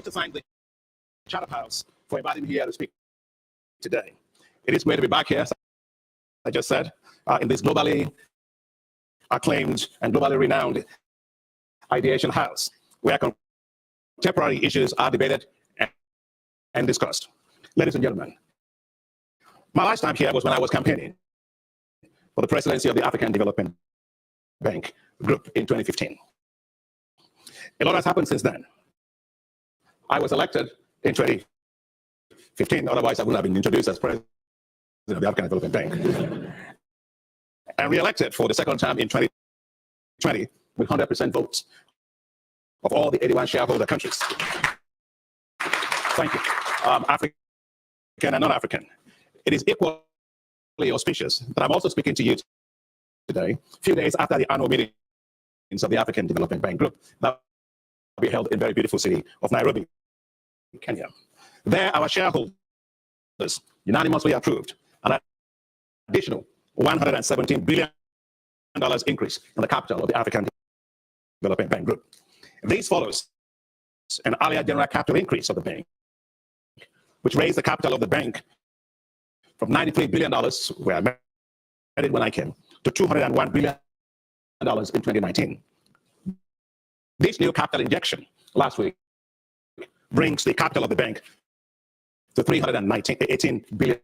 wish to thank the Chatham House for inviting me here to speak today. It is great to be back here, as I just said, in this globally acclaimed and globally renowned ideation house, where contemporary issues are debated and discussed. Ladies and gentlemen, my last time here was when I was campaigning for the presidency of the African Development Bank Group in 2015. A lot has happened since then. I was elected in 2015, otherwise I wouldn't have been introduced as president of the African Development Bank, and re-elected for the second time in 2020 with 100% votes of all the 81 shareholder countries. Thank you. African and non-African. It is equally auspicious that I'm also speaking to you today, a few days after the annual meetings of the African Development Bank Group that will be held in the very beautiful city of Nairobi, Kenya. There, our shareholders unanimously approved an additional $117 billion increase in the capital of the African Development Bank Group. This follows an earlier general capital increase of the bank, which raised the capital of the bank from $93 billion, where I met it when I came, to $201 billion in 2019. This new capital injection last week brings the capital of the bank to $318 billion.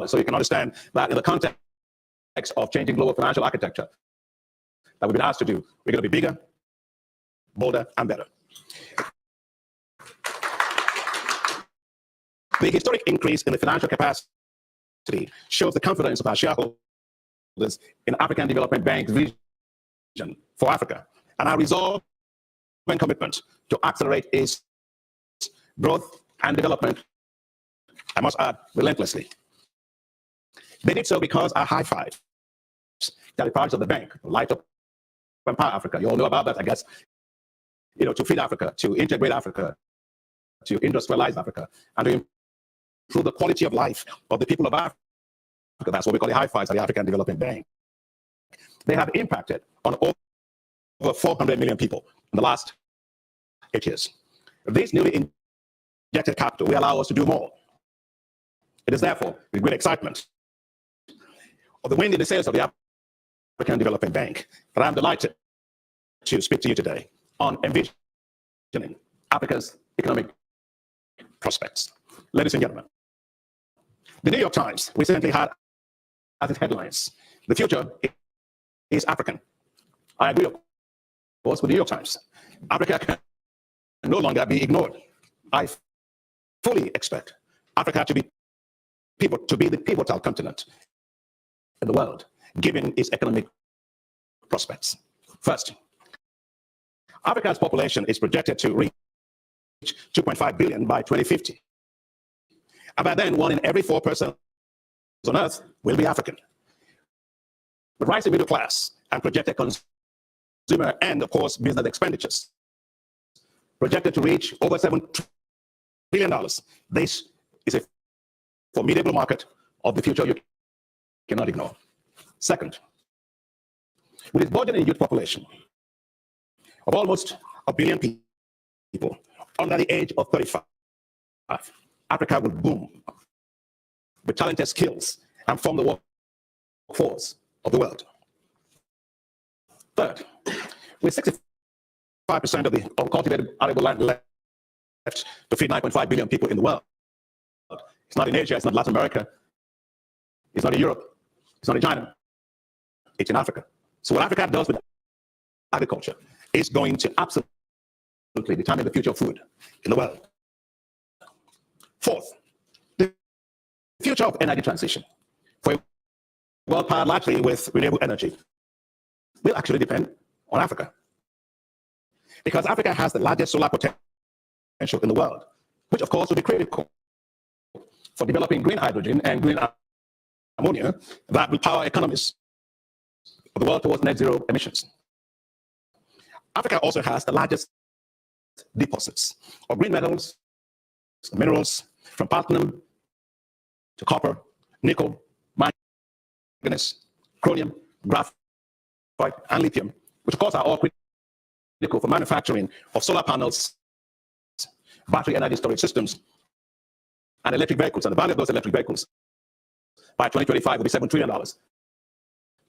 So you can understand that in the context of changing global financial architecture that we've been asked to do, we're going to be bigger, bolder, and better. The historic increase in the financial capacity shows the confidence of our shareholders in African Development Bank's vision for Africa and our resolve and commitment to accelerate its growth and development, I must add, relentlessly. They did so because our high fives that the parts of the bank light up and empower Africa. You all know about that, I guess. To feed Africa, to integrate Africa, to industrialize Africa, and to improve the quality of life of the people of Africa. That's what we call the high fives of the African Development Bank. They have impacted on over 400 million people in the last 8 years. This newly injected capital will allow us to do more. It is therefore with great excitement of the wind in the sails of the African Development Bank that I'm delighted to speak to you today on envisioning Africa's economic prospects. Ladies and gentlemen, the New York Times recently had as its headlines, "The future is African." I agree, of course, with the New York Times. Africa can no longer be ignored. I fully expect Africa to be the pivotal continent in the world, given its economic prospects. First, Africa's population is projected to reach 2.5 billion by 2050. And by then, 1 in every 4 persons on Earth will be African. The rising middle class and projected consumer and, of course, business expenditures projected to reach over $7 trillion. This is a formidable market of the future you cannot ignore. Second, with its burgeoning youth population of almost 1 billion people under the age of 35, Africa will boom with talented skills and form the workforce of the world. Third, with 65% of the uncultivated arable land left to feed 9.5 billion people in the world, it's not in Asia, it's not Latin America, it's not in Europe, it's not in China, it's in Africa. So what Africa does with agriculture is going to absolutely determine the future of food in the world. Fourth, the future of energy transition for a world powered largely with renewable energy will actually depend on Africa. Because Africa has the largest solar potential in the world, which of course will be critical for developing green hydrogen and green ammonia that will power economies of the world towards net zero emissions. Africa also has the largest deposits of green metals, minerals, from platinum to copper, nickel, manganese, chromium, graphite, and lithium, which of course are all critical for manufacturing of solar panels, battery energy storage systems, and electric vehicles. And the value of those electric vehicles by 2025 will be $7 trillion.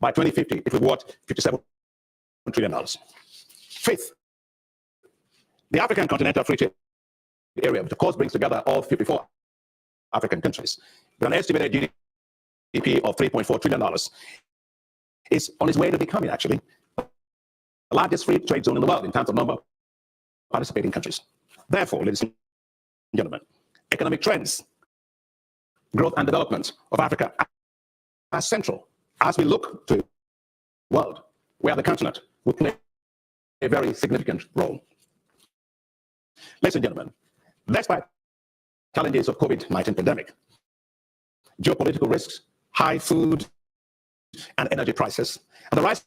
By 2050, it will be worth $57 trillion. Fifth, the African Continental Free Trade Area, which of course brings together all 54 African countries, with an estimated GDP of $3.4 trillion, is on its way to becoming actually the largest free trade zone in the world in terms of number of participating countries. Therefore, ladies and gentlemen, economic trends, growth and development of Africa are central as we look to a world where the continent will play a very significant role. Ladies and gentlemen, despite challenges of COVID-19 pandemic, geopolitical risks, high food and energy prices, and the rising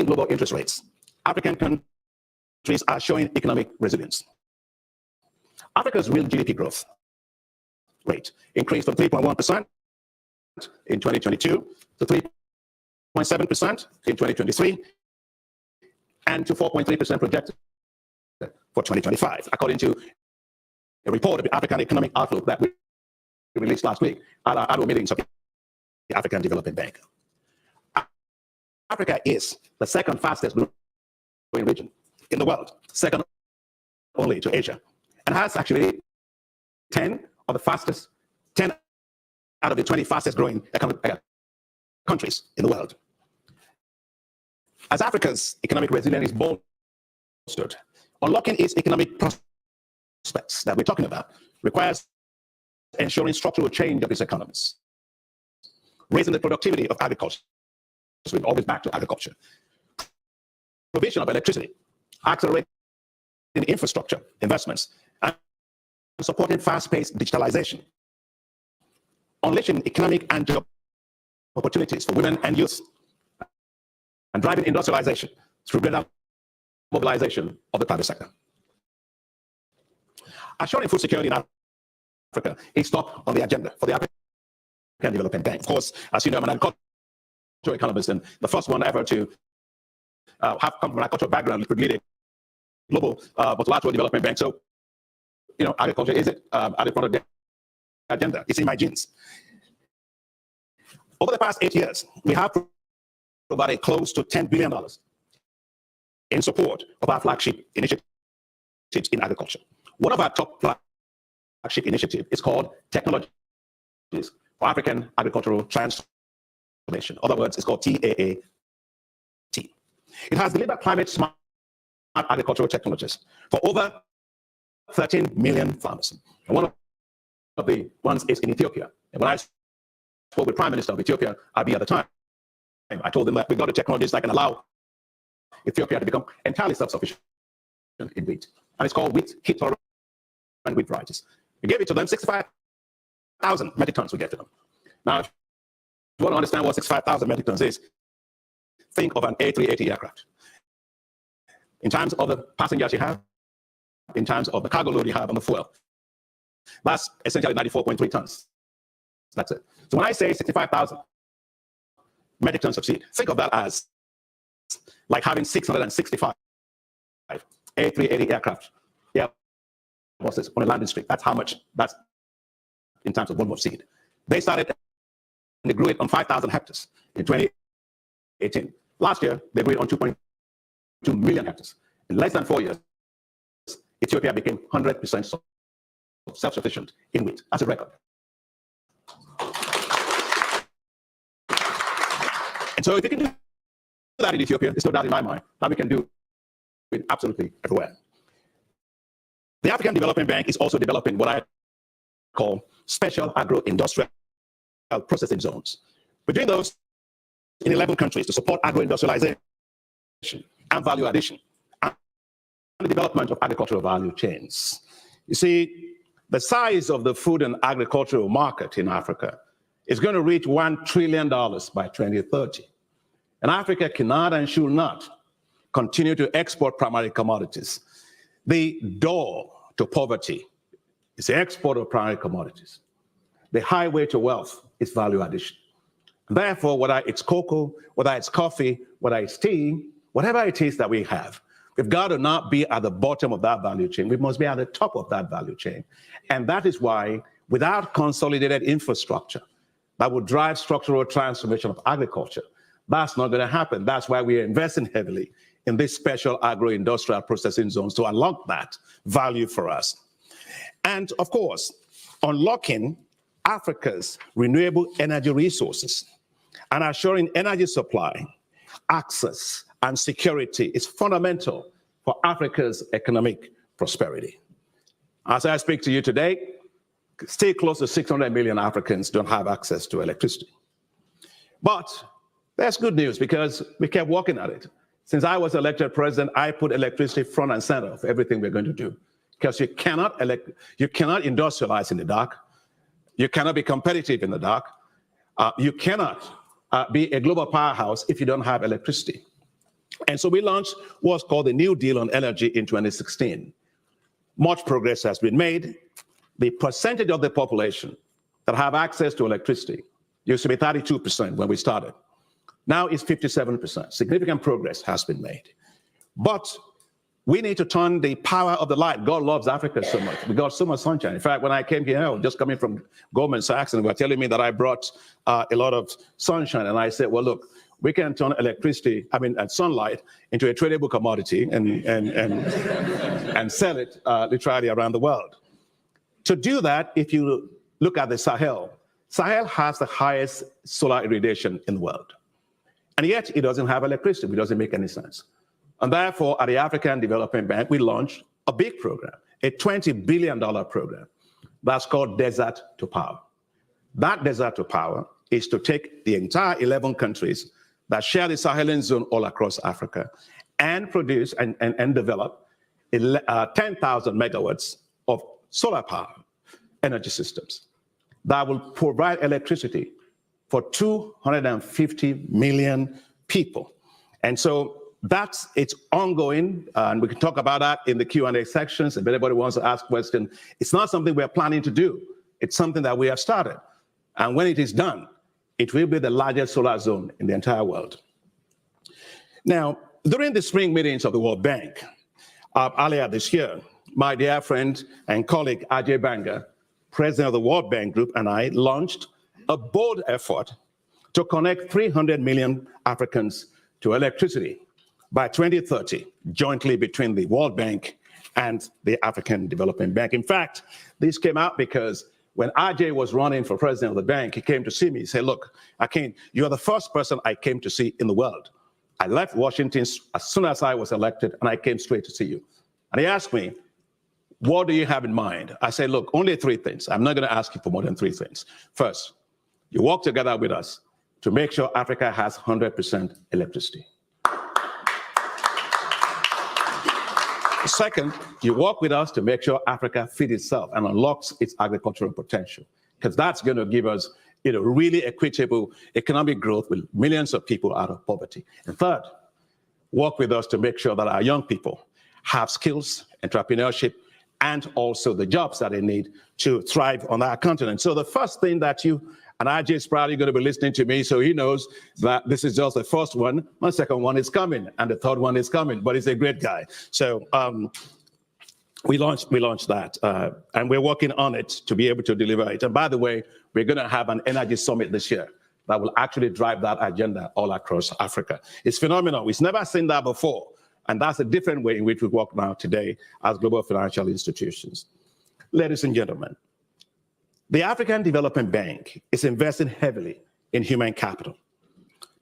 global interest rates, African countries are showing economic resilience. Africa's real GDP growth rate increased from 3.1% in 2022 to 3.7% in 2023 and to 4.3% projected for 2025, according to a report of the African Economic Outlook that we released last week at our annual meetings of the African Development Bank. Africa is the second fastest growing region in the world, second only to Asia, and has actually 10 out of the 20 fastest growing countries in the world. As Africa's economic resilience is bolstered, unlocking its economic prospects that we're talking about requires ensuring structural change of its economies, raising the productivity of agriculture, so we're always back to agriculture, provision of electricity, accelerating infrastructure investments, and supporting fast-paced digitalization, unleashing economic and job opportunities for women and youth, and driving industrialization through greater mobilization of the private sector. Assuring food security in Africa is top on the agenda for the African Development Bank. Of course, as you know, I'm an agricultural economist and the first one ever to have come from an agricultural background to lead a global multilateral development bank. So, you know, agriculture is at the front of the agenda. It's in my genes. Over the past 8 years, we have provided close to $10 billion in support of our flagship initiatives in agriculture. One of our top flagship initiatives is called Technologies for African Agricultural Transformation. In other words, it's called TAAT. It has delivered climate smart agricultural technologies for over 13 million farmers. And one of the ones is in Ethiopia. And when I spoke with Prime Minister of Ethiopia, Abiy, at the time, I told them that we've got the technologies that can allow Ethiopia to become entirely self-sufficient in wheat. And it's called heat tolerant wheat varieties. We gave it to them, 65,000 metric tons we gave to them. Now, if you want to understand what 65,000 metric tons is, think of an A380 aircraft. In terms of the passengers you have, in terms of the cargo load you have on the fuel, that's essentially 94.3 tons. That's it. So when I say 65,000 metric tons of seed, think of that as like having 665 A380 aircraft. Yeah, what's this on a landing strip? That's how much. That's in terms of volume of seed. They started and they grew it on 5,000 hectares in 2018. Last year, they grew it on 2.2 million hectares. In less than 4 years, Ethiopia became 100% self-sufficient in wheat. That's a record. And so if you can do that in Ethiopia, there's no doubt in my mind that we can do it absolutely everywhere. The African Development Bank is also developing what I call special agro-industrial processing zones. We're doing those in 11 countries to support agro-industrialization and value addition and the development of agricultural value chains. You see, the size of the food and agricultural market in Africa is going to reach $1 trillion by 2030. And Africa cannot and should not continue to export primary commodities. The door to poverty is the export of primary commodities. The highway to wealth is value addition. Therefore, whether it's cocoa, whether it's coffee, whether it's tea, whatever it is that we have, We've got to not be at the bottom of that value chain. We must be at the top of that value chain. And that is why, without consolidated infrastructure that would drive structural transformation of agriculture, that's not going to happen. That's why we are investing heavily in these special agro-industrial processing zones to unlock that value for us. And of course, unlocking Africa's renewable energy resources and assuring energy supply, access, and security is fundamental for Africa's economic prosperity. As I speak to you today, still close to 600 million Africans don't have access to electricity. But that's good news because we kept working at it. Since I was elected president, I put electricity front and center of everything we're going to do. Because you cannot industrialize in the dark. You cannot be competitive in the dark. You cannot be a global powerhouse if you don't have electricity. And so we launched what's called the New Deal on Energy in 2016. Much progress has been made. The percentage of the population that have access to electricity used to be 32% when we started. Now it's 57%. Significant progress has been made. But we need to turn the power of the light. God loves Africa so much. We got so much sunshine. In fact, when I came here, I was just coming from Goldman Sachs, and they were telling me that I brought a lot of sunshine. And I said, well, look, we can turn sunlight into a tradable commodity and sell it literally around the world. To do that, if you look at the Sahel has the highest solar irradiation in the world. And yet it doesn't have electricity. It doesn't make any sense. And therefore, at the African Development Bank, we launched a big program, a $20 billion program that's called Desert to Power. That Desert to Power is to take the entire 11 countries that share the Sahelian zone all across Africa and produce and develop 10,000 megawatts of solar power energy systems that will provide electricity for 250 million people. And so it's ongoing, and we can talk about that in the Q&A sections. If anybody wants to ask questions, it's not something we're planning to do. It's something that we have started. And when it is done, it will be the largest solar zone in the entire world. Now, during the spring meetings of the World Bank earlier this year, my dear friend and colleague Ajay Banga, president of the World Bank Group, and I launched a bold effort to connect 300 million Africans to electricity by 2030, jointly between the World Bank and the African Development Bank. In fact, this came out because when Ajay was running for president of the bank, he came to see me. He said, look, you're the first person I came to see in the world. I left Washington as soon as I was elected, and I came straight to see you. And he asked me, what do you have in mind? I said, look, only three things. I'm not going to ask you for more than three things. First, you work together with us to make sure Africa has 100% electricity. Second, you work with us to make sure Africa feeds itself and unlocks its agricultural potential, because that's going to give us really equitable economic growth with millions of people out of poverty. And third, work with us to make sure that our young people have skills, entrepreneurship, and also the jobs that they need to thrive on our continent. So the first thing that and Ajay is probably going to be listening to me, so he knows that this is just the first one. My second one is coming, and the third one is coming, but he's a great guy. So we launched that, and we're working on it to be able to deliver it. And by the way, we're going to have an energy summit this year that will actually drive that agenda all across Africa. It's phenomenal. We've never seen that before. And that's a different way in which we work now today as global financial institutions. Ladies and gentlemen, the African Development Bank is investing heavily in human capital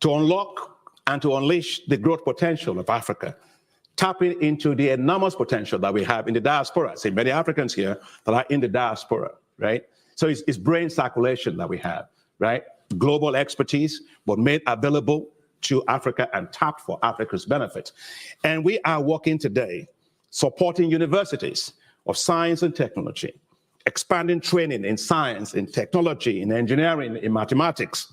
to unlock and to unleash the growth potential of Africa, tapping into the enormous potential that we have in the diaspora. See, many Africans here that are in the diaspora, right? So it's brain circulation that we have, right? Global expertise, but made available to Africa and tapped for Africa's benefit. And we are working today supporting universities of science and technology, expanding training in science, in technology, in engineering, in mathematics,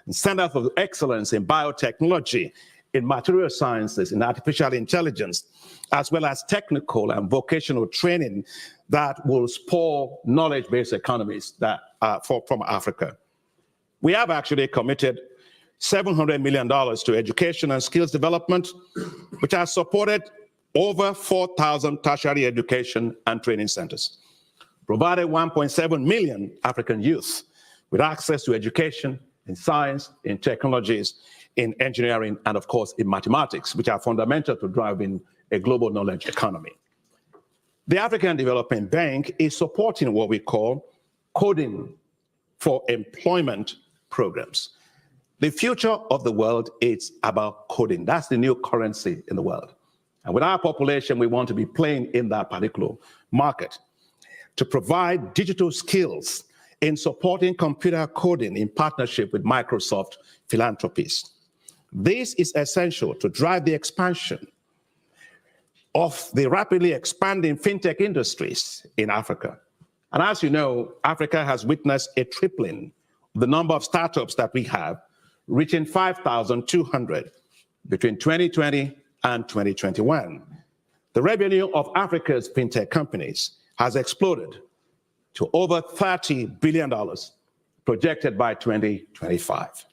and centers of excellence in biotechnology, in material sciences, in artificial intelligence, as well as technical and vocational training that will spur knowledge-based economies from Africa. We have actually committed $700 million to education and skills development, which has supported over 4,000 tertiary education and training centers, provided 1.7 million African youth with access to education in science, in technologies, in engineering, and of course in mathematics, which are fundamental to driving a global knowledge economy. The African Development Bank is supporting what we call coding for employment programs. The future of the world is about coding. That's the new currency in the world. And with our population, we want to be playing in that particular market to provide digital skills in supporting computer coding in partnership with Microsoft philanthropies. This is essential to drive the expansion of the rapidly expanding fintech industries in Africa. And as you know, Africa has witnessed a tripling of the number of startups that we have, reaching 5,200 between 2020 and 2021. The revenue of Africa's fintech companies has exploded to over $30 billion projected by 2025.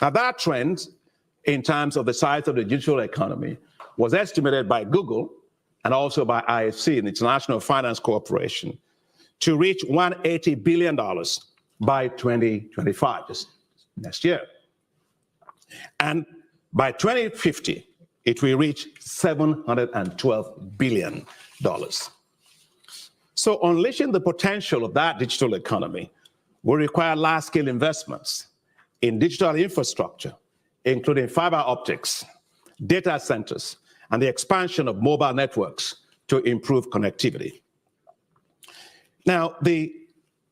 Now that trend in terms of the size of the digital economy was estimated by Google and also by IFC, the International Finance Corporation, to reach $180 billion by 2025, just next year. And by 2050, it will reach $712 billion. So unleashing the potential of that digital economy will require large-scale investments in digital infrastructure, including fiber optics, data centers, and the expansion of mobile networks to improve connectivity. Now,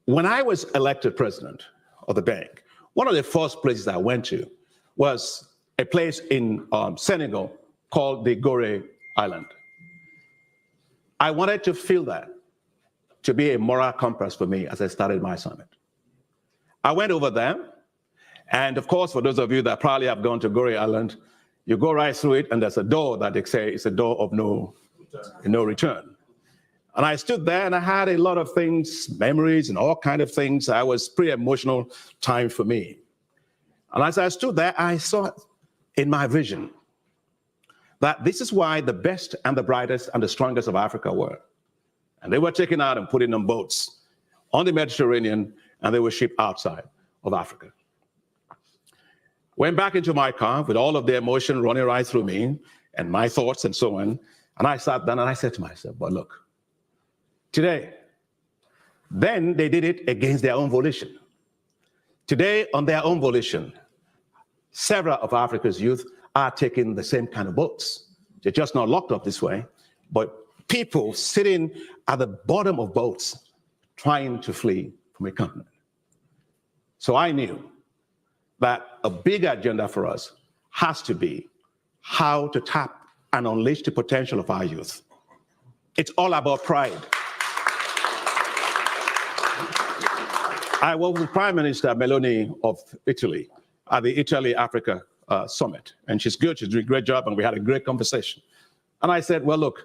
when I was elected president of the bank, one of the first places I went to was a place in Senegal called the Gorée Island. I wanted to feel that to be a moral compass for me as I started my summit. I went over there, and of course, for those of you that probably have gone to Gorée Island, you go right through it, and there's a door that they say is a door of no return. And I stood there, and I had a lot of things, memories, and all kinds of things. I was pretty emotional time for me. And as I stood there, I saw in my vision that this is why the best and the brightest and the strongest of Africa were. And they were taken out and put in on boats on the Mediterranean, and they were shipped outside of Africa. Went back into my car with all of the emotion running right through me and my thoughts and so on. And I sat down and I said to myself, but look, today, then they did it against their own volition. Today, on their own volition, several of Africa's youth are taking the same kind of boats. They're just not locked up this way, but people sitting at the bottom of boats trying to flee from a continent. So I knew that a big agenda for us has to be how to tap and unleash the potential of our youth. It's all about pride. I was with Prime Minister Meloni of Italy at the Italy-Africa Summit, and she's good, she's doing a great job, and we had a great conversation. And I said, well, look,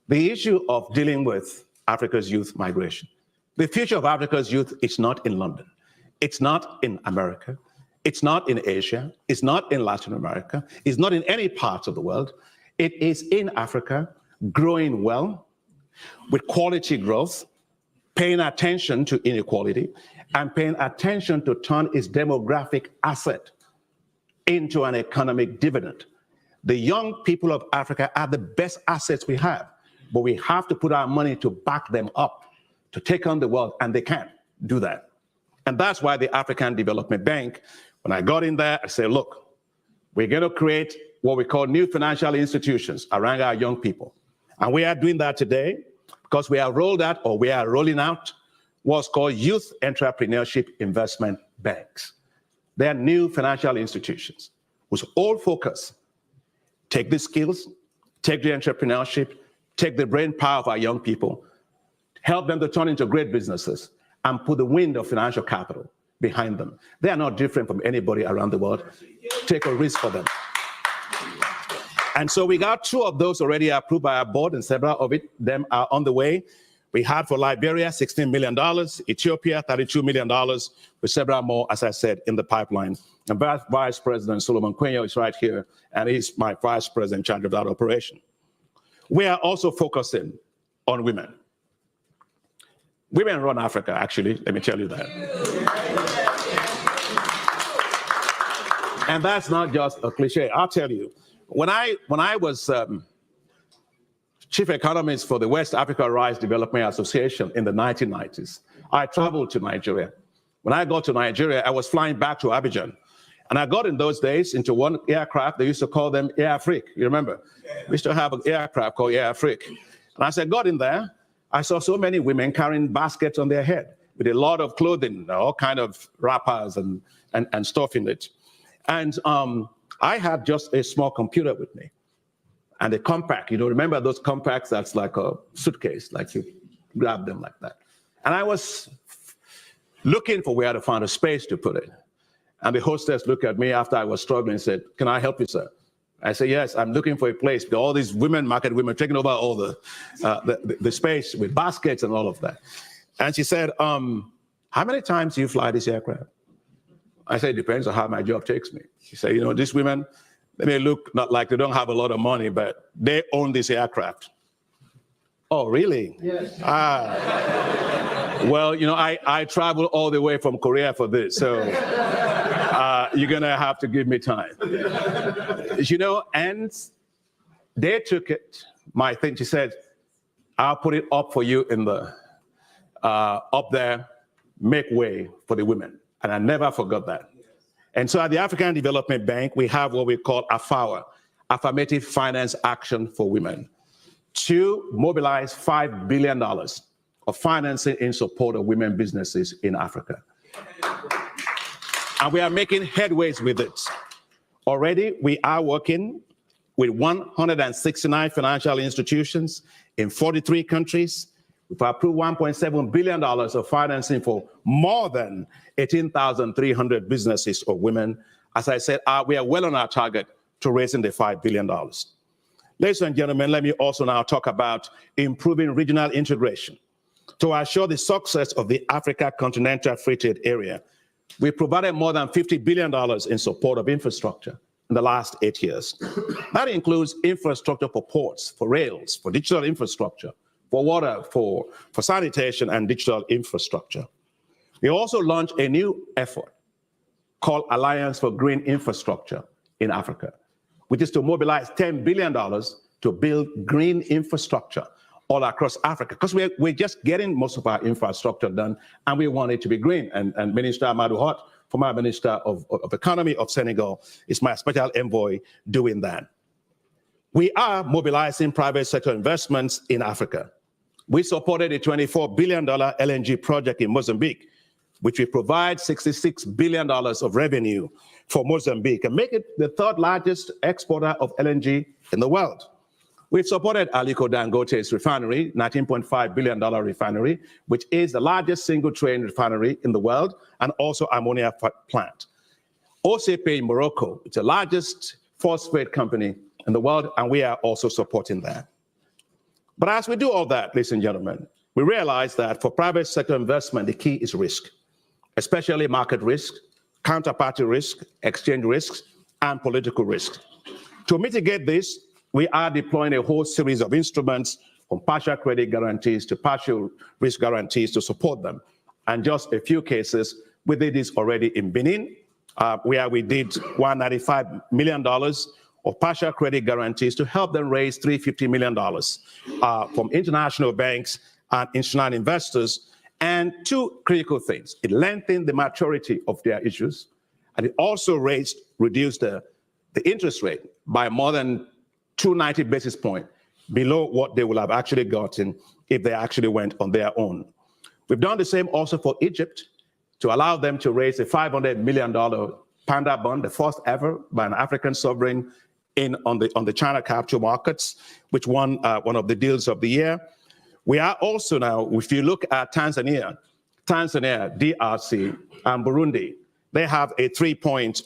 the issue of dealing with Africa's youth migration, the future of Africa's youth is not in London. It's not in America. It's not in Asia. It's not in Latin America. It's not in any parts of the world. It is in Africa, growing well, with quality growth, paying attention to inequality, and paying attention to turn its demographic asset into an economic dividend. The young people of Africa are the best assets we have, but we have to put our money to back them up, to take on the world, and they can't do that. And that's why the African Development Bank, when I got in there, I said, look, we're going to create what we call new financial institutions around our young people. And we are doing that today because we have rolled out, or we are rolling out, what's called Youth Entrepreneurship Investment Banks. They are new financial institutions whose whole focus, take the skills, take the entrepreneurship, take the brain power of our young people, help them to turn into great businesses, and put the wind of financial capital behind them. They are not different from anybody around the world. Take a risk for them. And so we got 2 of those already approved by our board, and several of them are on the way. We had for Liberia, $16 million, Ethiopia, $32 million, with several more, as I said, in the pipeline. And Vice President Solomon Quenyo is right here, and he's my Vice President in charge of that operation. We are also focusing on women. Women run Africa, actually, let me tell you that. And that's not just a cliche. I'll tell you, when I was chief economist for the West Africa Rice Development Association in the 1990s, I traveled to Nigeria. When I got to Nigeria, I was flying back to Abidjan. And I got in those days into one aircraft. They used to call them Air Afrique. You remember? We used to have an aircraft called Air Afrique. And as I got in there, I saw so many women carrying baskets on their head with a lot of clothing, all kind of wrappers and stuff in it. And I had just a small computer with me and a compact. You know, remember those compacts that's like a suitcase, like you grab them like that. And I was looking for where to find a space to put it. And the hostess looked at me after I was struggling and said, "Can I help you, sir?" I said, "Yes, I'm looking for a place." All these market women taking over all the space with baskets and all of that. And she said, "How many times do you fly this aircraft?" I said, "It depends on how my job takes me." She said, "You know, these women, they may look not like they don't have a lot of money, but they own this aircraft." "Oh, really?" "Yes." Well, you know, I traveled all the way from Korea for this, so you're gonna have to give me time. You know, and they took it, my thing, she said, "I'll put it up for you in the, up there, make way for the women." And I never forgot that. And so at the African Development Bank, we have what we call AFAWA, Affirmative Finance Action for Women, to mobilize $5 billion of financing in support of women businesses in Africa. And we are making headways with it. Already, we are working with 169 financial institutions in 43 countries. We've approved $1.7 billion of financing for more than 18,300 businesses or women. As I said, we are well on our target to raising the $5 billion. Ladies and gentlemen, let me also now talk about improving regional integration. To assure the success of the Africa Continental Free Trade Area, we provided more than $50 billion in support of infrastructure in the last 8 years. That includes infrastructure for ports, for rails, for digital infrastructure, for water, for sanitation and digital infrastructure. We also launched a new effort called Alliance for Green Infrastructure in Africa, which is to mobilize $10 billion to build green infrastructure all across Africa, because we're just getting most of our infrastructure done, and we want it to be green. And Minister Amadou Hott, former Minister of Economy of Senegal, is my special envoy doing that. We are mobilizing private sector investments in Africa. We supported a $24 billion LNG project in Mozambique, which will provide $66 billion of revenue for Mozambique and make it the third largest exporter of LNG in the world. We've supported Aliko Dangote's refinery, $19.5 billion refinery, which is the largest single-train refinery in the world, and also ammonia plant. OCP in Morocco, it's the largest phosphate company in the world, and we are also supporting that. But as we do all that, ladies and gentlemen, we realize that for private sector investment, the key is risk, especially market risk, counterparty risk, exchange risks, and political risk. To mitigate this, we are deploying a whole series of instruments, from partial credit guarantees to partial risk guarantees, to support them. And just a few cases, we did this already in Benin, where we did $195 million of partial credit guarantees to help them raise $350 million from international banks and institutional investors. And two critical things: it lengthened the maturity of their issues, and it also reduced the interest rate by more than 290 basis points below what they would have actually gotten if they actually went on their own. We've done the same also for Egypt, to allow them to raise a $500 million panda bond, the first ever by an African sovereign on the China capital markets, which won one of the deals of the year. We are also now, if you look at Tanzania, DRC, and Burundi, they have a 3-point